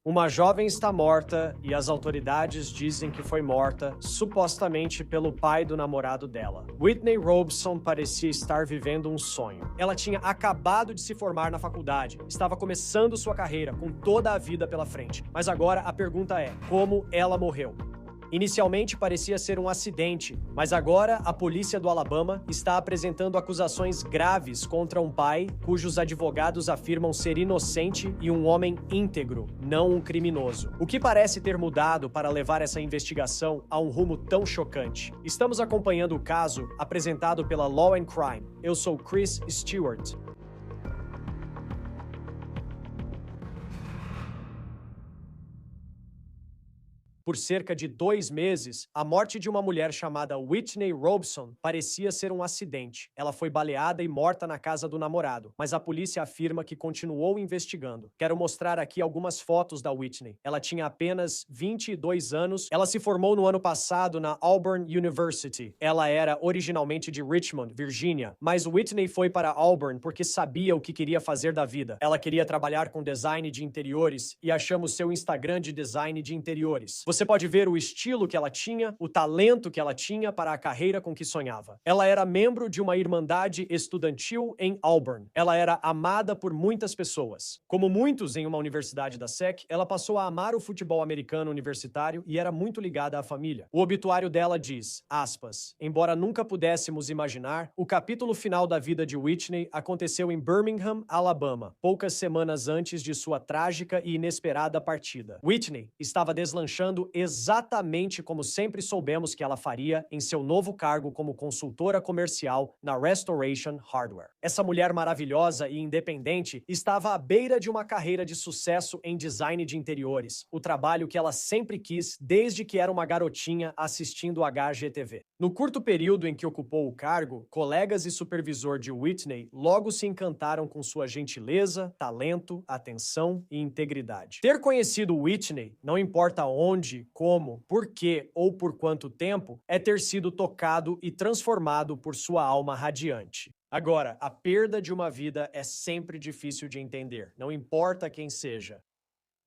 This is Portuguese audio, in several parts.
Uma jovem está morta e as autoridades dizem que foi morta, supostamente pelo pai do namorado dela. Whitney Robson parecia estar vivendo um sonho. Ela tinha acabado de se formar na faculdade, estava começando sua carreira com toda a vida pela frente. Mas agora a pergunta é: como ela morreu? Inicialmente parecia ser um acidente, mas agora a polícia do Alabama está apresentando acusações graves contra um pai cujos advogados afirmam ser inocente e um homem íntegro, não um criminoso. O que parece ter mudado para levar essa investigação a um rumo tão chocante? Estamos acompanhando o caso apresentado pela Law and Crime. Eu sou Chris Stewart. Por cerca de 2 meses, a morte de uma mulher chamada Whitney Robson parecia ser um acidente. Ela foi baleada e morta na casa do namorado, mas a polícia afirma que continuou investigando. Quero mostrar aqui algumas fotos da Whitney. Ela tinha apenas 22 anos. Ela se formou no ano passado na Auburn University. Ela era originalmente de Richmond, Virgínia, mas Whitney foi para Auburn porque sabia o que queria fazer da vida. Ela queria trabalhar com design de interiores e achamos seu Instagram de design de interiores. Você pode ver o estilo que ela tinha, o talento que ela tinha para a carreira com que sonhava. Ela era membro de uma irmandade estudantil em Auburn. Ela era amada por muitas pessoas. Como muitos em uma universidade da SEC, ela passou a amar o futebol americano universitário e era muito ligada à família. O obituário dela diz, aspas, embora nunca pudéssemos imaginar, o capítulo final da vida de Whitney aconteceu em Birmingham, Alabama, poucas semanas antes de sua trágica e inesperada partida. Whitney estava deslanchando exatamente como sempre soubemos que ela faria em seu novo cargo como consultora comercial na Restoration Hardware. Essa mulher maravilhosa e independente estava à beira de uma carreira de sucesso em design de interiores, o trabalho que ela sempre quis desde que era uma garotinha assistindo a HGTV. No curto período em que ocupou o cargo, colegas e supervisor de Whitney logo se encantaram com sua gentileza, talento, atenção e integridade. Ter conhecido Whitney, não importa onde, como, por quê ou por quanto tempo, é ter sido tocado e transformado por sua alma radiante. Agora, a perda de uma vida é sempre difícil de entender, não importa quem seja.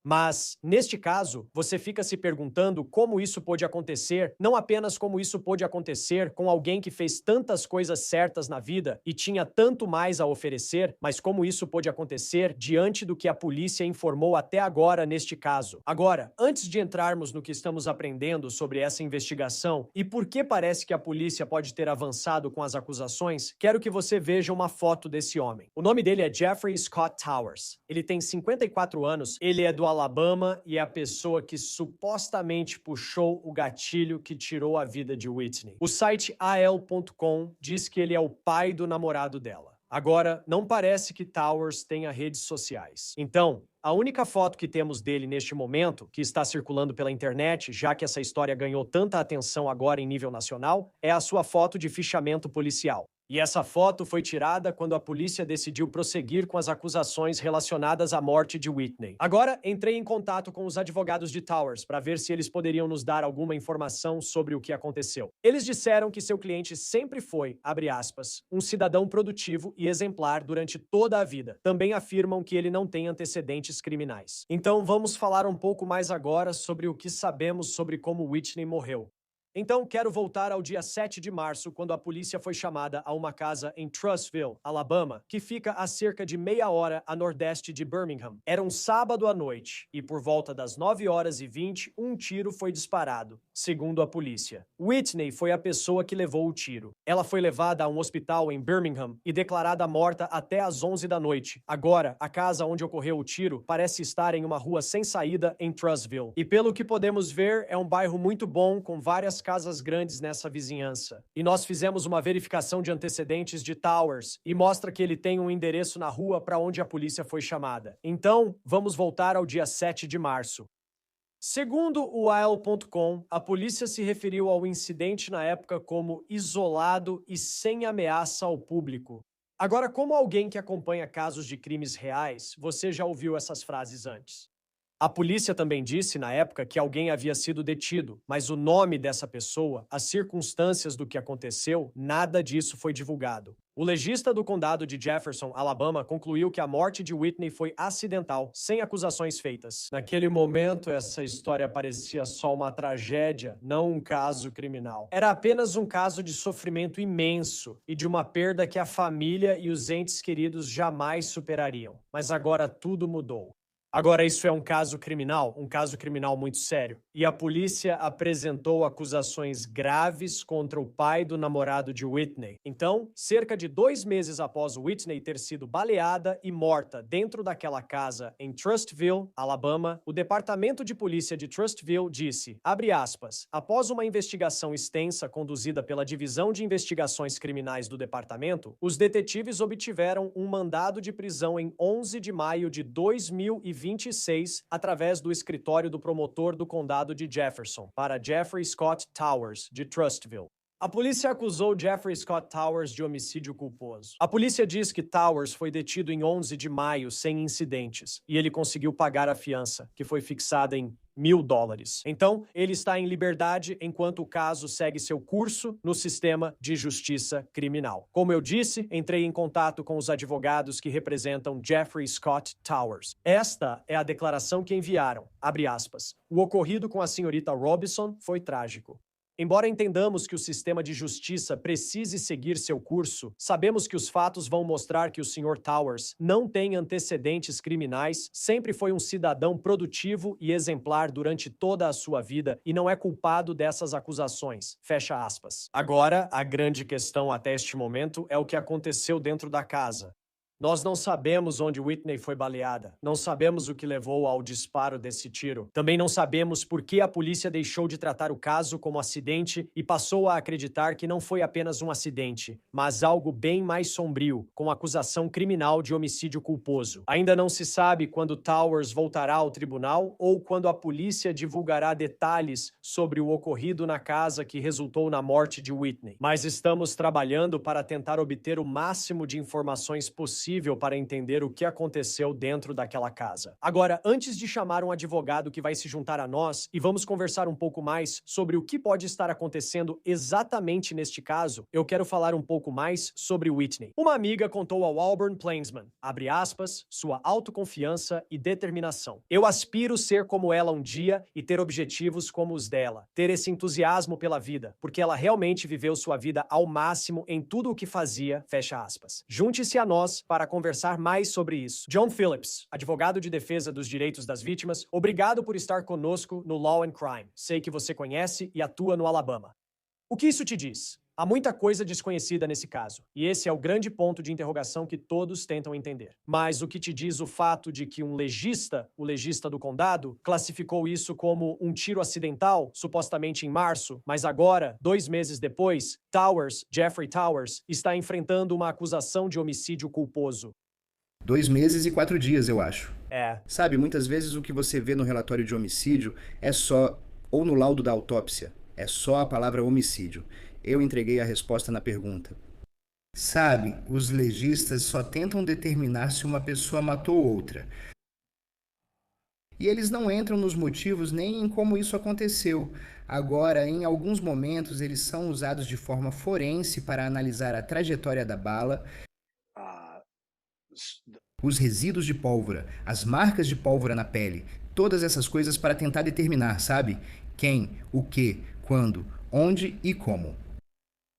Mas, neste caso, você fica se perguntando como isso pôde acontecer, não apenas como isso pôde acontecer com alguém que fez tantas coisas certas na vida e tinha tanto mais a oferecer, mas como isso pôde acontecer diante do que a polícia informou até agora neste caso. Agora, antes de entrarmos no que estamos aprendendo sobre essa investigação e por que parece que a polícia pode ter avançado com as acusações, quero que você veja uma foto desse homem. O nome dele é Jeffrey Scott Towers. Ele tem 54 anos, ele é do Alabama e é a pessoa que supostamente puxou o gatilho que tirou a vida de Whitney. O site AL.com diz que ele é o pai do namorado dela. Agora, não parece que Towers tenha redes sociais. Então, a única foto que temos dele neste momento, que está circulando pela internet, já que essa história ganhou tanta atenção agora em nível nacional, é a sua foto de fichamento policial. E essa foto foi tirada quando a polícia decidiu prosseguir com as acusações relacionadas à morte de Whitney. Agora, entrei em contato com os advogados de Towers para ver se eles poderiam nos dar alguma informação sobre o que aconteceu. Eles disseram que seu cliente sempre foi, abre aspas, um cidadão produtivo e exemplar durante toda a vida. Também afirmam que ele não tem antecedentes criminais. Então, vamos falar um pouco mais agora sobre o que sabemos sobre como Whitney morreu. Então, quero voltar ao dia 7 de março, quando a polícia foi chamada a uma casa em Trussville, Alabama, que fica a cerca de meia hora a nordeste de Birmingham. Era um sábado à noite, e por volta das 9h20, um tiro foi disparado, segundo a polícia. Whitney foi a pessoa que levou o tiro. Ela foi levada a um hospital em Birmingham e declarada morta até às 11 da noite. Agora, a casa onde ocorreu o tiro parece estar em uma rua sem saída em Trussville. E pelo que podemos ver, é um bairro muito bom, com várias casas grandes nessa vizinhança. E nós fizemos uma verificação de antecedentes de Towers e mostra que ele tem um endereço na rua para onde a polícia foi chamada. Então, vamos voltar ao dia 7 de março. Segundo o AL.com, a polícia se referiu ao incidente na época como isolado e sem ameaça ao público. Agora, como alguém que acompanha casos de crimes reais, você já ouviu essas frases antes. A polícia também disse na época que alguém havia sido detido, mas o nome dessa pessoa, as circunstâncias do que aconteceu, nada disso foi divulgado. O legista do condado de Jefferson, Alabama, concluiu que a morte de Whitney foi acidental, sem acusações feitas. Naquele momento, essa história parecia só uma tragédia, não um caso criminal. Era apenas um caso de sofrimento imenso e de uma perda que a família e os entes queridos jamais superariam. Mas agora tudo mudou. Agora, isso é um caso criminal muito sério. E a polícia apresentou acusações graves contra o pai do namorado de Whitney. Então, cerca de 2 meses após Whitney ter sido baleada e morta dentro daquela casa em Trustville, Alabama, o Departamento de Polícia de Trustville disse, abre aspas, após uma investigação extensa conduzida pela Divisão de Investigações Criminais do departamento, os detetives obtiveram um mandado de prisão em 11 de maio de 2026 através do escritório do promotor do condado de Jefferson, para Jeffrey Scott Towers, de Trustville. A polícia acusou Jeffrey Scott Towers de homicídio culposo. A polícia diz que Towers foi detido em 11 de maio sem incidentes, e ele conseguiu pagar a fiança, que foi fixada em $1.000. Então, ele está em liberdade enquanto o caso segue seu curso no sistema de justiça criminal. Como eu disse, entrei em contato com os advogados que representam Jeffrey Scott Towers. Esta é a declaração que enviaram, abre aspas. O ocorrido com a senhorita Robinson foi trágico. Embora entendamos que o sistema de justiça precise seguir seu curso, sabemos que os fatos vão mostrar que o Sr. Towers não tem antecedentes criminais, sempre foi um cidadão produtivo e exemplar durante toda a sua vida e não é culpado dessas acusações. Fecha aspas. Agora, a grande questão até este momento é o que aconteceu dentro da casa. Nós não sabemos onde Whitney foi baleada. Não sabemos o que levou ao disparo desse tiro. Também não sabemos por que a polícia deixou de tratar o caso como acidente e passou a acreditar que não foi apenas um acidente, mas algo bem mais sombrio, com acusação criminal de homicídio culposo. Ainda não se sabe quando Towers voltará ao tribunal ou quando a polícia divulgará detalhes sobre o ocorrido na casa que resultou na morte de Whitney. Mas estamos trabalhando para tentar obter o máximo de informações possível para entender o que aconteceu dentro daquela casa. Agora, antes de chamar um advogado que vai se juntar a nós e vamos conversar um pouco mais sobre o que pode estar acontecendo exatamente neste caso, eu quero falar um pouco mais sobre Whitney. Uma amiga contou ao Auburn Plainsman, abre aspas, sua autoconfiança e determinação. Eu aspiro ser como ela um dia e ter objetivos como os dela. Ter esse entusiasmo pela vida, porque ela realmente viveu sua vida ao máximo em tudo o que fazia, fecha aspas. Junte-se a nós para conversar mais sobre isso. John Phillips, advogado de defesa dos direitos das vítimas, obrigado por estar conosco no Law and Crime. Sei que você conhece e atua no Alabama. O que isso te diz? Há muita coisa desconhecida nesse caso, e esse é o grande ponto de interrogação que todos tentam entender. Mas o que te diz o fato de que um legista, o legista do condado, classificou isso como um tiro acidental, supostamente em março, mas agora, 2 meses depois, Towers, Jeffrey Towers, está enfrentando uma acusação de homicídio culposo. 2 meses e 4 dias, eu acho. É. Sabe, muitas vezes o que você vê no relatório de homicídio é só, ou no laudo da autópsia, é só a palavra homicídio. Eu entreguei a resposta na pergunta. Sabe, os legistas só tentam determinar se uma pessoa matou outra. E eles não entram nos motivos nem em como isso aconteceu. Agora, em alguns momentos, eles são usados de forma forense para analisar a trajetória da bala, os resíduos de pólvora, as marcas de pólvora na pele, todas essas coisas para tentar determinar, sabe? Quem, o que, quando, onde e como.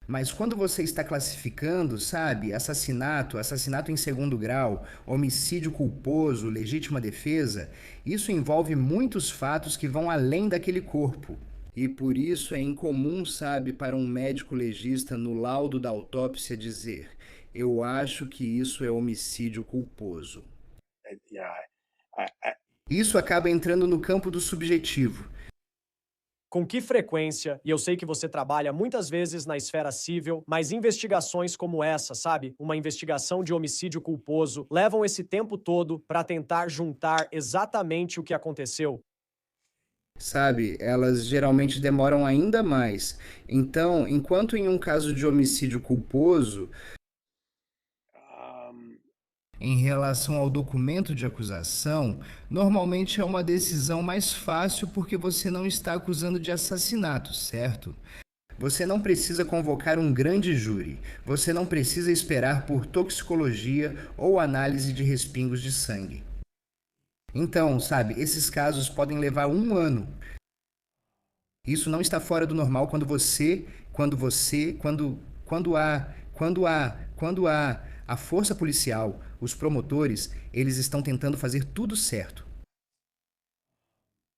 Mas quando você está classificando, sabe, assassinato em segundo grau, homicídio culposo, legítima defesa, isso envolve muitos fatos que vão além daquele corpo. E por isso é incomum, sabe, para um médico legista no laudo da autópsia dizer: eu acho que isso é homicídio culposo. Isso acaba entrando no campo do subjetivo. Com que frequência, e eu sei que você trabalha muitas vezes na esfera civil, mas investigações como essa, sabe? Uma investigação de homicídio culposo, levam esse tempo todo para tentar juntar exatamente o que aconteceu? Sabe, elas geralmente demoram ainda mais. Então, enquanto em um caso de homicídio culposo, Em relação ao documento de acusação, normalmente é uma decisão mais fácil porque você não está acusando de assassinato, certo? Você não precisa convocar um grande júri. Você não precisa esperar por toxicologia ou análise de respingos de sangue. Então, sabe, esses casos podem levar um ano. Isso não está fora do normal quando a força policial, os promotores, eles estão tentando fazer tudo certo.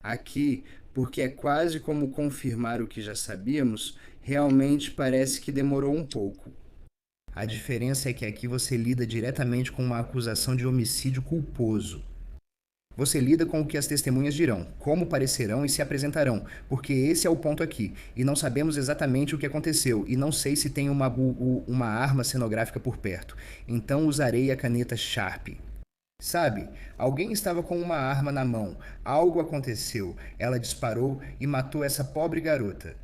Aqui, porque é quase como confirmar o que já sabíamos, realmente parece que demorou um pouco. A diferença é que aqui você lida diretamente com uma acusação de homicídio culposo. Você lida com o que as testemunhas dirão, como parecerão e se apresentarão, porque esse é o ponto aqui, e não sabemos exatamente o que aconteceu, e não sei se tem uma arma cenográfica por perto, então usarei a caneta Sharp. Sabe, alguém estava com uma arma na mão, algo aconteceu, ela disparou e matou essa pobre garota.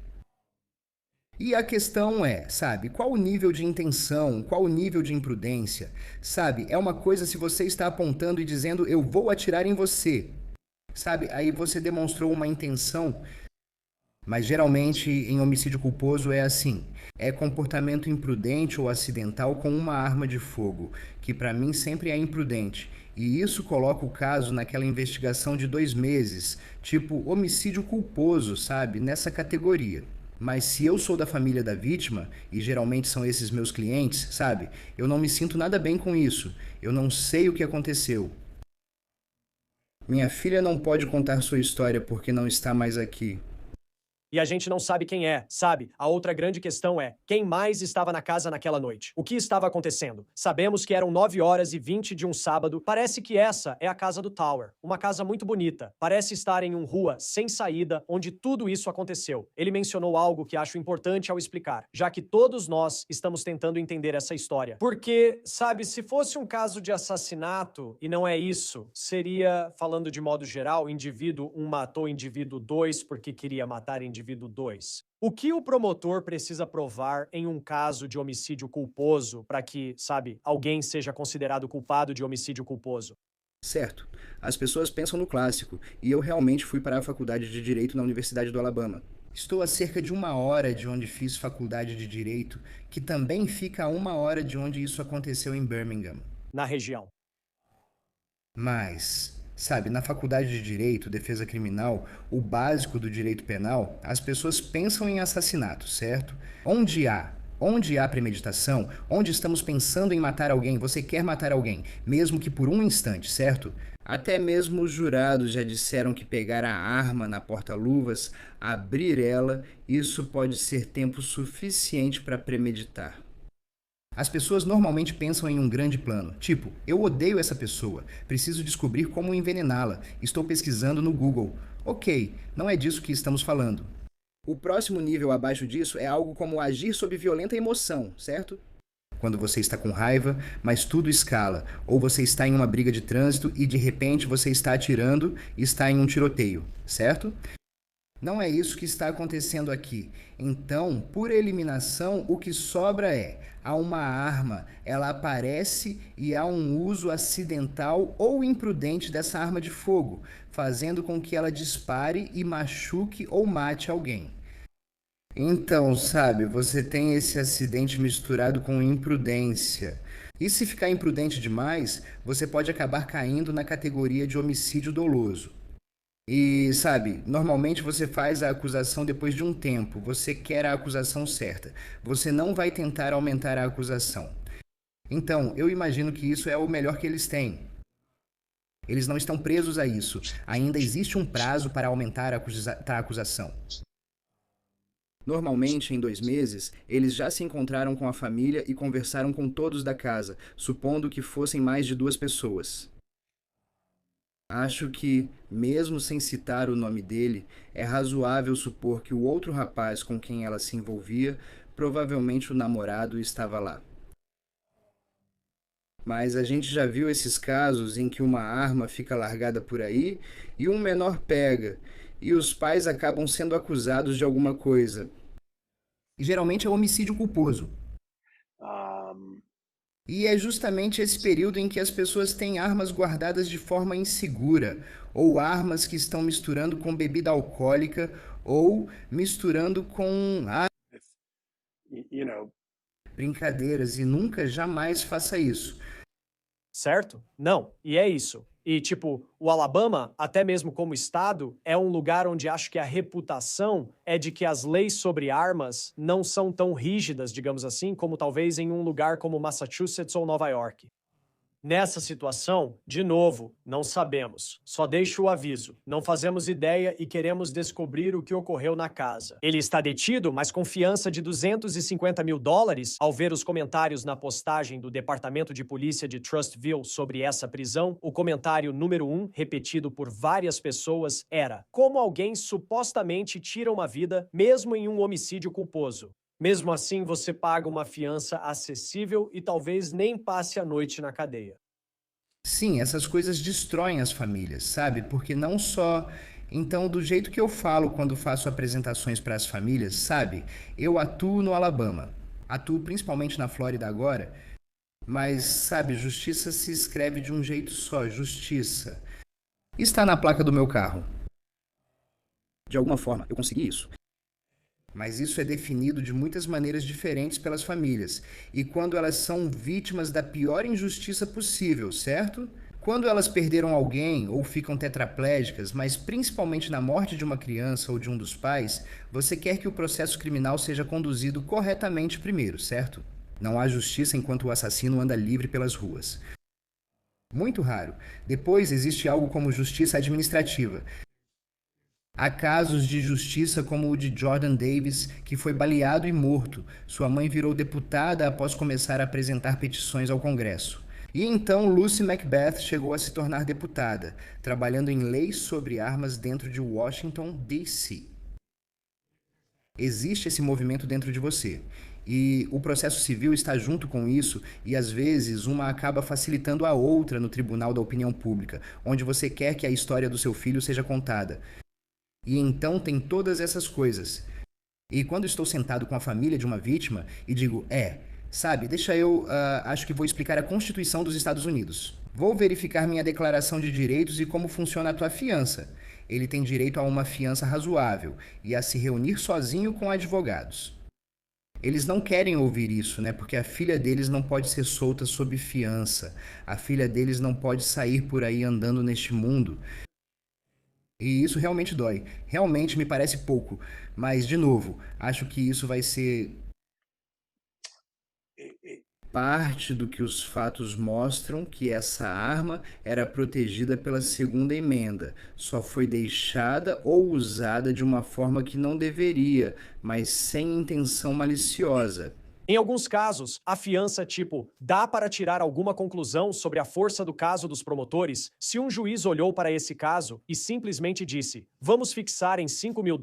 E a questão é, sabe, qual o nível de intenção, qual o nível de imprudência? Sabe, é uma coisa se você está apontando e dizendo eu vou atirar em você. Sabe, aí você demonstrou uma intenção, mas geralmente em homicídio culposo é assim. É comportamento imprudente ou acidental com uma arma de fogo, que para mim sempre é imprudente. E isso coloca o caso naquela investigação de 2 meses, tipo homicídio culposo, sabe, nessa categoria. Mas se eu sou da família da vítima, e geralmente são esses meus clientes, sabe? Eu não me sinto nada bem com isso. Eu não sei o que aconteceu. Minha filha não pode contar sua história porque não está mais aqui. E a gente não sabe quem é, sabe? A outra grande questão é, quem mais estava na casa naquela noite? O que estava acontecendo? Sabemos que eram 9h20 de um sábado. Parece que essa é a casa do Tower. Uma casa muito bonita. Parece estar em uma rua sem saída, onde tudo isso aconteceu. Ele mencionou algo que acho importante ao explicar, já que todos nós estamos tentando entender essa história. Porque, sabe, se fosse um caso de assassinato, e não é isso, seria, falando de modo geral, indivíduo 1 matou indivíduo 2 porque queria matar indivíduo 2. O que o promotor precisa provar em um caso de homicídio culposo para que, sabe, alguém seja considerado culpado de homicídio culposo? Certo. As pessoas pensam no clássico, e eu realmente fui para a faculdade de Direito na Universidade do Alabama. Estou a cerca de 1 hora de onde fiz faculdade de Direito, que também fica a 1 hora de onde isso aconteceu em Birmingham. Na região. Mas, sabe, na faculdade de Direito, Defesa Criminal, o básico do direito penal, as pessoas pensam em assassinato, certo? Onde há premeditação, onde estamos pensando em matar alguém, você quer matar alguém, mesmo que por um instante, certo? Até mesmo os jurados já disseram que pegar a arma na porta-luvas, abrir ela, isso pode ser tempo suficiente para premeditar. As pessoas normalmente pensam em um grande plano, tipo, eu odeio essa pessoa, preciso descobrir como envenená-la, estou pesquisando no Google. Ok, não é disso que estamos falando. O próximo nível abaixo disso é algo como agir sob violenta emoção, certo? Quando você está com raiva, mas tudo escala, ou você está em uma briga de trânsito e de repente você está atirando e está em um tiroteio, certo? Não é isso que está acontecendo aqui. Então, por eliminação, o que sobra é, há uma arma, ela aparece e há um uso acidental ou imprudente dessa arma de fogo, fazendo com que ela dispare e machuque ou mate alguém. Então, sabe, você tem esse acidente misturado com imprudência. E se ficar imprudente demais, você pode acabar caindo na categoria de homicídio doloso. E, sabe, normalmente você faz a acusação depois de um tempo, você quer a acusação certa. Você não vai tentar aumentar a acusação. Então, eu imagino que isso é o melhor que eles têm. Eles não estão presos a isso. Ainda existe um prazo para aumentar a acusação. Normalmente, em 2 meses, eles já se encontraram com a família e conversaram com todos da casa, supondo que fossem mais de 2 pessoas. Acho que, mesmo sem citar o nome dele, é razoável supor que o outro rapaz com quem ela se envolvia, provavelmente o namorado, estava lá. Mas a gente já viu esses casos em que uma arma fica largada por aí e um menor pega, e os pais acabam sendo acusados de alguma coisa. E geralmente é homicídio culposo. E é justamente esse período em que as pessoas têm armas guardadas de forma insegura, ou armas que estão misturando com bebida alcoólica, ou misturando com brincadeiras, e nunca jamais faça isso. Certo? Não, e é isso. E, tipo, o Alabama, até mesmo como estado, é um lugar onde acho que a reputação é de que as leis sobre armas não são tão rígidas, digamos assim, como talvez em um lugar como Massachusetts ou Nova York. Nessa situação, de novo, não sabemos. Só deixo o aviso. Não fazemos ideia e queremos descobrir o que ocorreu na casa. Ele está detido, mas com fiança de $250 mil. Ao ver os comentários na postagem do Departamento de Polícia de Trustville sobre essa prisão, o comentário número 1, repetido por várias pessoas, era: como alguém supostamente tira uma vida, mesmo em um homicídio culposo. Mesmo assim, você paga uma fiança acessível e talvez nem passe a noite na cadeia. Sim, essas coisas destroem as famílias, sabe? Porque não só. Então, do jeito que eu falo quando faço apresentações para as famílias, sabe? Eu atuo no Alabama. Atuo principalmente na Flórida agora, mas, sabe, justiça se escreve de um jeito só, justiça. Está na placa do meu carro. De alguma forma, eu consegui isso. Mas isso é definido de muitas maneiras diferentes pelas famílias, e quando elas são vítimas da pior injustiça possível, certo? Quando elas perderam alguém ou ficam tetraplégicas, mas principalmente na morte de uma criança ou de um dos pais, você quer que o processo criminal seja conduzido corretamente primeiro, certo? Não há justiça enquanto o assassino anda livre pelas ruas. Muito raro. Depois existe algo como justiça administrativa. Há casos de justiça como o de Jordan Davis, que foi baleado e morto. Sua mãe virou deputada após começar a apresentar petições ao Congresso. E então Lucy Macbeth chegou a se tornar deputada, trabalhando em leis sobre armas dentro de Washington, D.C. Existe esse movimento dentro de você. E o processo civil está junto com isso, e às vezes uma acaba facilitando a outra no tribunal da opinião pública, onde você quer que a história do seu filho seja contada. E então tem todas essas coisas. E quando estou sentado com a família de uma vítima e digo, sabe, deixa eu, acho que vou explicar a Constituição dos Estados Unidos. Vou verificar minha declaração de direitos e como funciona a tua fiança. Ele tem direito a uma fiança razoável e a se reunir sozinho com advogados. Eles não querem ouvir isso, né? Porque a filha deles não pode ser solta sob fiança. A filha deles não pode sair por aí andando neste mundo. E isso realmente dói. Realmente me parece pouco. Mas, de novo, acho que isso vai ser parte do que os fatos mostram, que essa arma era protegida pela Segunda Emenda. Só foi deixada ou usada de uma forma que não deveria, mas sem intenção maliciosa. Em alguns casos, a fiança tipo dá para tirar alguma conclusão sobre a força do caso dos promotores se um juiz olhou para esse caso e simplesmente disse: vamos fixar em $5 mil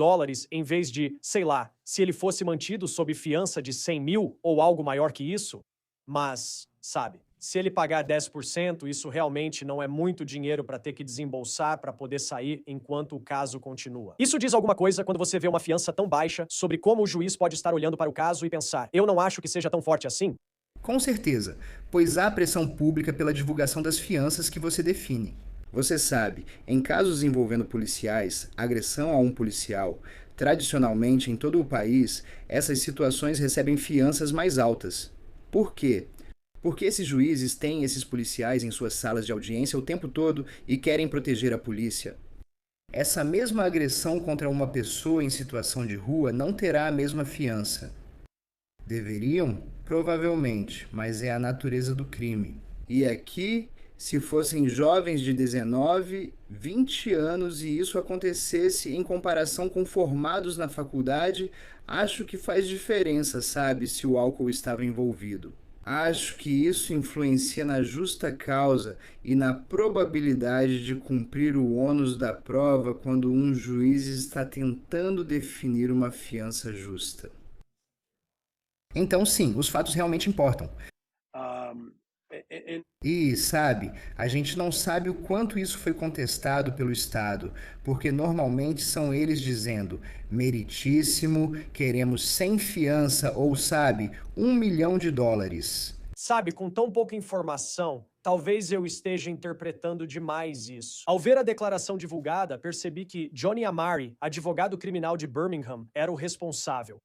em vez de, sei lá, se ele fosse mantido sob fiança de 100 mil ou algo maior que isso. Mas, sabe, se ele pagar 10%, isso realmente não é muito dinheiro para ter que desembolsar para poder sair enquanto o caso continua. Isso diz alguma coisa quando você vê uma fiança tão baixa sobre como o juiz pode estar olhando para o caso e pensar: eu não acho que seja tão forte assim? Com certeza, pois há pressão pública pela divulgação das fianças que você define. Você sabe, em casos envolvendo policiais, agressão a um policial, tradicionalmente em todo o país, essas situações recebem fianças mais altas. Por quê? Porque esses juízes têm esses policiais em suas salas de audiência o tempo todo e querem proteger a polícia. Essa mesma agressão contra uma pessoa em situação de rua não terá a mesma fiança. Deveriam? Provavelmente, mas é a natureza do crime. E aqui, se fossem jovens de 19, 20 anos e isso acontecesse em comparação com formados na faculdade, acho que faz diferença, sabe, se o álcool estava envolvido. Acho que isso influencia na justa causa e na probabilidade de cumprir o ônus da prova quando um juiz está tentando definir uma fiança justa. Então, sim, os fatos realmente importam. E, sabe, a gente não sabe o quanto isso foi contestado pelo Estado, porque normalmente são eles dizendo: meritíssimo, queremos sem fiança ou, sabe, $1 milhão. Sabe, com tão pouca informação, talvez eu esteja interpretando demais isso. Ao ver a declaração divulgada, percebi que Johnny Amari, advogado criminal de Birmingham, era o responsável.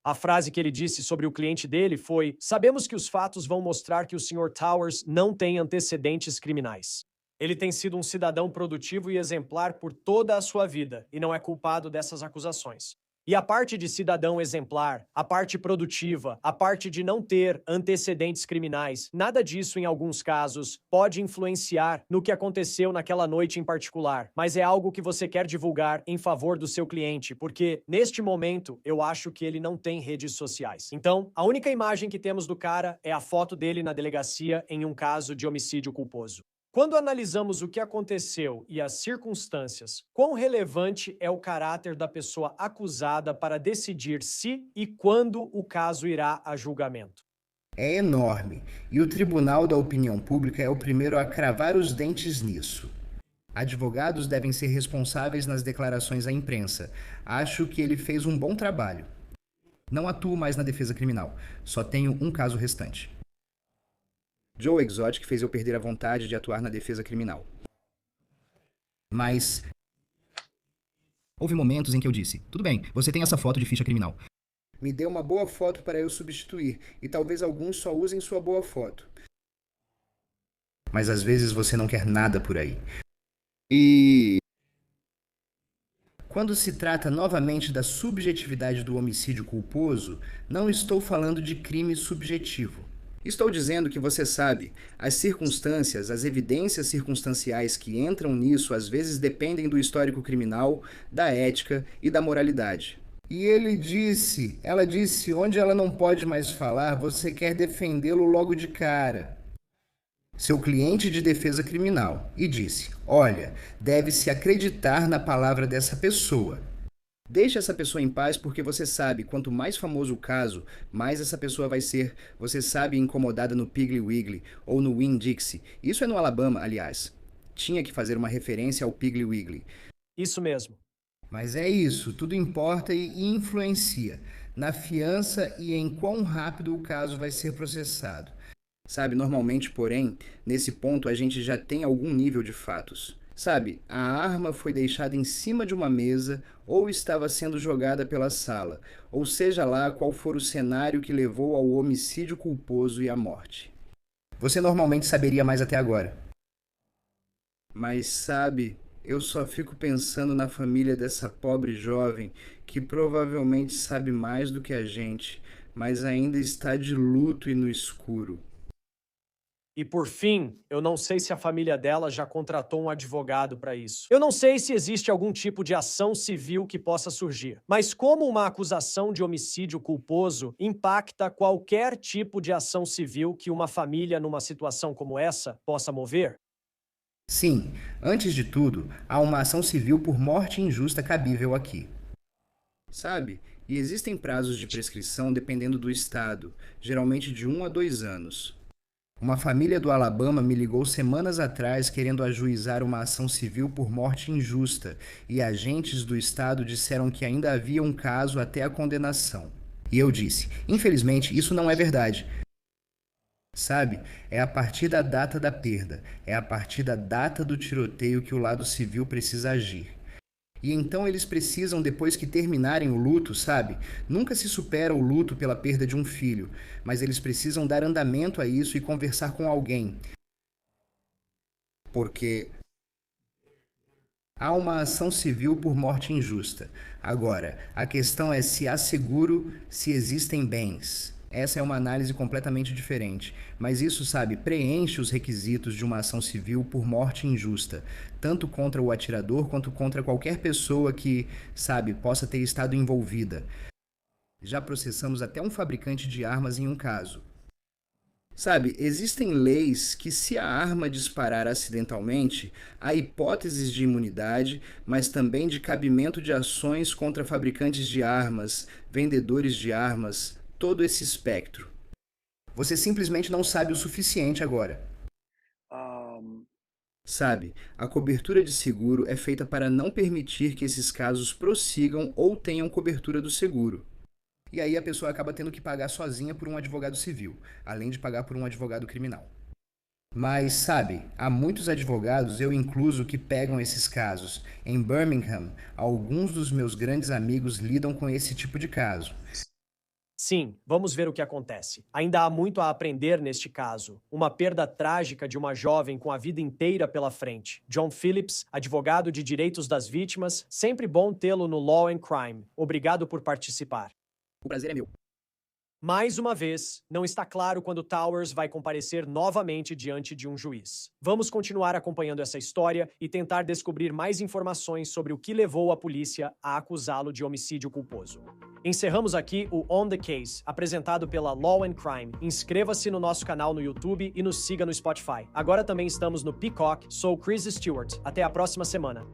A frase que ele disse sobre o cliente dele foi: "Sabemos que os fatos vão mostrar que o Sr. Towers não tem antecedentes criminais. Ele tem sido um cidadão produtivo e exemplar por toda a sua vida e não é culpado dessas acusações." E a parte de cidadão exemplar, a parte produtiva, a parte de não ter antecedentes criminais, nada disso, em alguns casos, pode influenciar no que aconteceu naquela noite em particular, mas é algo que você quer divulgar em favor do seu cliente, porque, neste momento, eu acho que ele não tem redes sociais. Então, a única imagem que temos do cara é a foto dele na delegacia em um caso de homicídio culposo. Quando analisamos o que aconteceu e as circunstâncias, quão relevante é o caráter da pessoa acusada para decidir se e quando o caso irá a julgamento? É enorme, e o Tribunal da Opinião Pública é o primeiro a cravar os dentes nisso. Advogados devem ser responsáveis nas declarações à imprensa. Acho que ele fez um bom trabalho. Não atuo mais na defesa criminal, só tenho um caso restante. Joe Exotic fez eu perder a vontade de atuar na defesa criminal. Mas houve momentos em que eu disse: tudo bem, você tem essa foto de ficha criminal. Me dê uma boa foto para eu substituir, e talvez alguns só usem sua boa foto. Mas às vezes você não quer nada por aí. E quando se trata novamente da subjetividade do homicídio culposo, não estou falando de crime subjetivo. Estou dizendo que você sabe, as circunstâncias, as evidências circunstanciais que entram nisso às vezes dependem do histórico criminal, da ética e da moralidade. E ela disse, onde ela não pode mais falar, você quer defendê-lo logo de cara. Seu cliente de defesa criminal, e disse, olha, deve-se acreditar na palavra dessa pessoa. Deixe essa pessoa em paz porque você sabe, quanto mais famoso o caso, mais essa pessoa vai ser, você sabe, incomodada no Piggly Wiggly ou no Winn-Dixie. Isso é no Alabama, aliás. Tinha que fazer uma referência ao Piggly Wiggly. Isso mesmo. Mas é isso, tudo importa e influencia na fiança e em quão rápido o caso vai ser processado. Sabe, normalmente, porém, nesse ponto a gente já tem algum nível de fatos. Sabe, a arma foi deixada em cima de uma mesa ou estava sendo jogada pela sala, ou seja lá qual for o cenário que levou ao homicídio culposo e à morte. Você normalmente saberia mais até agora. Mas sabe, eu só fico pensando na família dessa pobre jovem que provavelmente sabe mais do que a gente, mas ainda está de luto e no escuro. E por fim, eu não sei se a família dela já contratou um advogado para isso. Eu não sei se existe algum tipo de ação civil que possa surgir. Mas como uma acusação de homicídio culposo impacta qualquer tipo de ação civil que uma família numa situação como essa possa mover? Sim, antes de tudo, há uma ação civil por morte injusta cabível aqui. Sabe, e existem prazos de prescrição dependendo do estado, geralmente de 1 a 2 anos. Uma família do Alabama me ligou semanas atrás querendo ajuizar uma ação civil por morte injusta, e agentes do estado disseram que ainda havia um caso até a condenação. E eu disse, infelizmente, isso não é verdade. Sabe, é a partir da data da perda, é a partir da data do tiroteio que o lado civil precisa agir. E então eles precisam, depois que terminarem o luto, sabe? Nunca se supera o luto pela perda de um filho, mas eles precisam dar andamento a isso e conversar com alguém. Porque há uma ação civil por morte injusta. Agora, a questão é se há seguro, se existem bens. Essa é uma análise completamente diferente, mas isso, sabe, preenche os requisitos de uma ação civil por morte injusta, tanto contra o atirador quanto contra qualquer pessoa que, sabe, possa ter estado envolvida. Já processamos até um fabricante de armas em um caso. Sabe, existem leis que, se a arma disparar acidentalmente, há hipóteses de imunidade, mas também de cabimento de ações contra fabricantes de armas, vendedores de armas, todo esse espectro. Você simplesmente não sabe o suficiente agora. Sabe, a cobertura de seguro é feita para não permitir que esses casos prossigam ou tenham cobertura do seguro. e aí a pessoa acaba tendo que pagar sozinha por um advogado civil, além de pagar por um advogado criminal. Mas, sabe, há muitos advogados, eu incluso, que pegam esses casos. Em Birmingham, alguns dos meus grandes amigos lidam com esse tipo de caso. Sim, vamos ver o que acontece. Ainda há muito a aprender neste caso. Uma perda trágica de uma jovem com a vida inteira pela frente. John Phillips, advogado de direitos das vítimas, sempre bom tê-lo no Law and Crime. Obrigado por participar. O prazer é meu. Mais uma vez, não está claro quando Towers vai comparecer novamente diante de um juiz. Vamos continuar acompanhando essa história e tentar descobrir mais informações sobre o que levou a polícia a acusá-lo de homicídio culposo. Encerramos aqui o On the Case, apresentado pela Law and Crime. Inscreva-se no nosso canal no YouTube e nos siga no Spotify. Agora também estamos no Peacock. Sou Chris Stewart. Até a próxima semana.